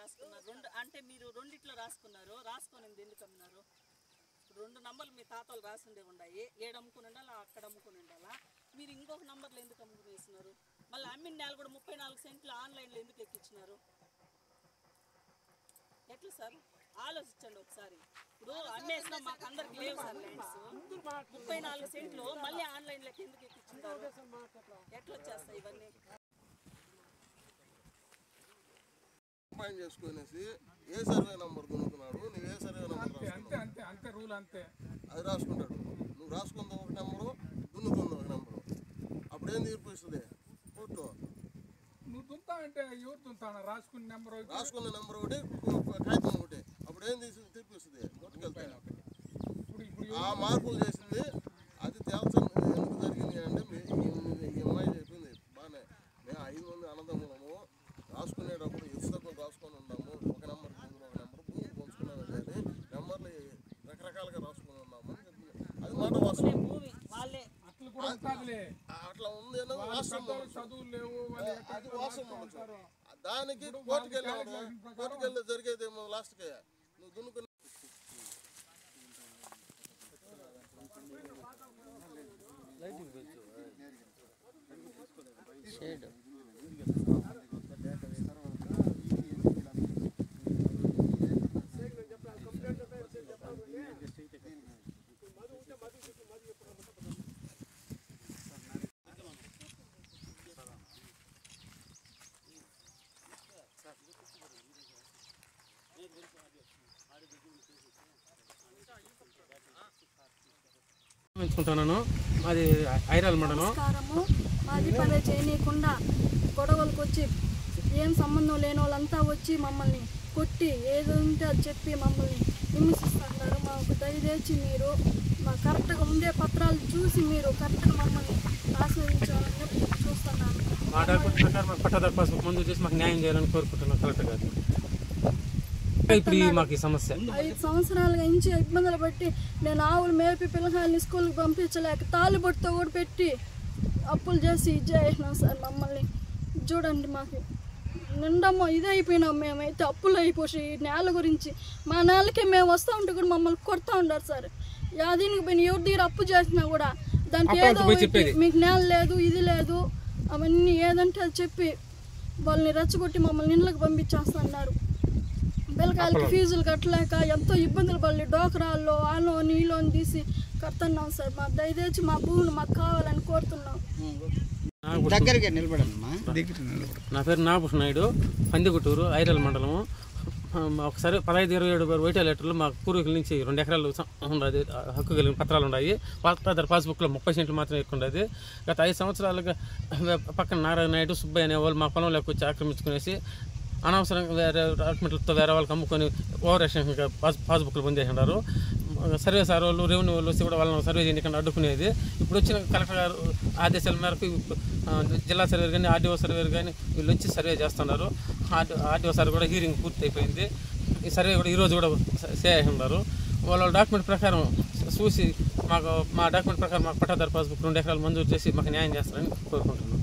రాసుకున్నారు అంటే మీరు రెండిట్లో రాసుకున్నారు రాసుకునింది ఎందుకు అమ్మినారు 2 నంబర్లు మీ తాతలు రాసి ఉండే ఉన్నాయి ఏడు అమ్ముకుని ఉండాలా అక్కడ అమ్ముకుని ఉండాలా మీరు ఇంకొక నంబర్లు ఎందుకు అమ్ముకుని వేసినారు మళ్ళీ అమ్మిన నేల కూడా 34 సెంట్లు ఆన్లైన్లో ఎందుకు ఎక్కించినారు ఎట్లా సార్ ఆలోచించండి ఒకసారి ఇప్పుడు అమ్మేసిన మాకు అందరికి లేవు సార్ ల్యాండ్స్ 34 సెంట్లు మళ్ళీ ఆన్లైన్లోకి ఎందుకు ఎక్కించున్నారు ఎట్లా వచ్చేస్తాయి ఇవన్నీ చేసుకునేసి ఏ సర్వే నంబర్ కొనుక్కున్నాడు నువ్వు ఏ సర్వే నంబర్ అంతే రూల్ అంతే అది రాసుకుంటాడు నువ్వు రాసుకుందా ఒక నెంబరు దున్నుకుందా ఒక నెంబరు అప్పుడేం తీర్పు ఇస్తుంది కోర్టు నువ్వు దుంతా అంటే ఎవరు దుంతాను రాసుకున్న నెంబర్ ఒకటి కాగితం ఒకటి అప్పుడేం తీర్పు ఇస్తుంది కోర్టుకెళ్తాయి ఆ మార్పులు చేసింది అది తేల్చండి ఎందుకు జరిగింది అంటే ఈ అమ్మాయి చెప్పింది బాగానే మేము 5 మంది అన్నదమ్ములము రాసుకునేటప్పుడు ఇసుకతో రాసుకొని ఉన్నాము ఒక నెంబర్ భూమి పంచుకున్నాము కానీ నెంబర్లు రకరకాలుగా రాసుకొని ఉన్నాము అని చెప్పింది అది మాట వాస్తవం అట్లా ఉంది చదువులు లేవు అది వాస్తవం దానికి కోర్టుకెళ్ళి జరిగేది లాస్ట్కి నువ్వు దున్నుకుని పెంచుకుంటున్నాను మాది ఐరాల మండలం మాది పదే చేయనీయకుండా గొడవలకు వచ్చి ఏం సంబంధం లేని వాళ్ళంతా వచ్చి మమ్మల్ని కొట్టి ఏదో ఉంటే అది చెప్పి మమ్మల్ని హింసిస్తున్నారు మాకు దయచేసి మీరు మా కరెక్ట్గా ఉండే పత్రాలు చూసి మీరు కరెక్ట్గా మమ్మల్ని ఆశ్రయించాలని చూస్తున్నాను మా డాక్యుమెంట్ ప్రకారం మాకు పట్టాదారు పాస్బుక్ మంజూరు చేసి మాకు న్యాయం చేయాలని కోరుకుంటున్నాం కలెక్టర్ గారు ఇప్పుడు మాకు ఈ సమస్య 5 సంవత్సరాలుగా ఇంచి ఇబ్బందులు బట్టి నేను ఆవులు మేపి పిల్లకాయలని స్కూల్కి పంపించలేక తాలిబొట్టుతో కూడా పెట్టి అప్పులు చేసి చేసినాం సార్ మమ్మల్ని చూడండి మాకు నిండమ్మో ఇదే అయిపోయినాం మేమైతే అప్పులు అయిపోయి నేల గురించి మా నేలకే మేము వస్తూ ఉంటే కూడా మమ్మల్ని కొడతా ఉంటారు సార్ యాదీనికి పోయిన ఎవరి దగ్గర అప్పు చేసినా కూడా దానికి ఏదో మీకు నేల లేదు ఇది లేదు అవన్నీ ఏదంటే అది చెప్పి వాళ్ళని రెచ్చగొట్టి మమ్మల్ని ఇండ్లకు పంపించేస్తున్నారు పిల్లకాయలకి ఫీజులు కట్టలేక ఎంతో ఇబ్బందులు పడి డోకరాల్లో ఆ లోన్ ఈ లోన్ తీసి కడుతున్నాం సార్ మా దయచేసి మా భూములు మాకు కావాలని కోరుతున్నాం నా పేరు నాగభూషణ నాయుడు పందిగుట్టూరు ఐరాల మండలము ఒకసారి 15-27 వైట్ లెటర్లు మా పూర్వీకుల నుంచి 2 ఎకరాలు ఉండదు హక్కు కలిగిన పత్రాలు ఉన్నాయి పట్టాదారు పాస్బుక్లో 30 సెంట్లు మాత్రమే ఎక్కువ ఉండేది గత 5 సంవత్సరాలుగా పక్కన నారాయణ నాయుడు సుబ్బయ్య అనే వాళ్ళు మా పొలంలోకి వచ్చి ఆక్రమించుకునేసి అనవసరంగా వేరే డాక్యుమెంట్లతో వేరే వాళ్ళకి అమ్ముకొని ఓవర్ యాక్షన్గా పాస్బుక్లు పొందేసినారు సర్వే సార్ వాళ్ళు రెవెన్యూ వాళ్ళు వచ్చి కూడా వాళ్ళని సర్వే చేయకుండా అడ్డుకునేది ఇప్పుడు వచ్చిన కలెక్టర్ గారు ఆదేశాల మేరకు జిల్లా సర్వేర్ కానీ ఆర్డీఓ సర్వేర్ కానీ వీళ్ళు వచ్చి సర్వే చేస్తున్నారు ఆర్డీఓ సార్ కూడా హీరింగ్ పూర్తి అయిపోయింది ఈ సర్వే కూడా ఈరోజు కూడా చేస్తున్నారు వాళ్ళ డాక్యుమెంట్ ప్రకారం చూసి మా డాక్యుమెంట్ ప్రకారం మాకు పట్టాదారు పాస్బుక్ 2 ఎకరాలు మంజూరు చేసి మాకు న్యాయం చేస్తారని కోరుకుంటున్నాం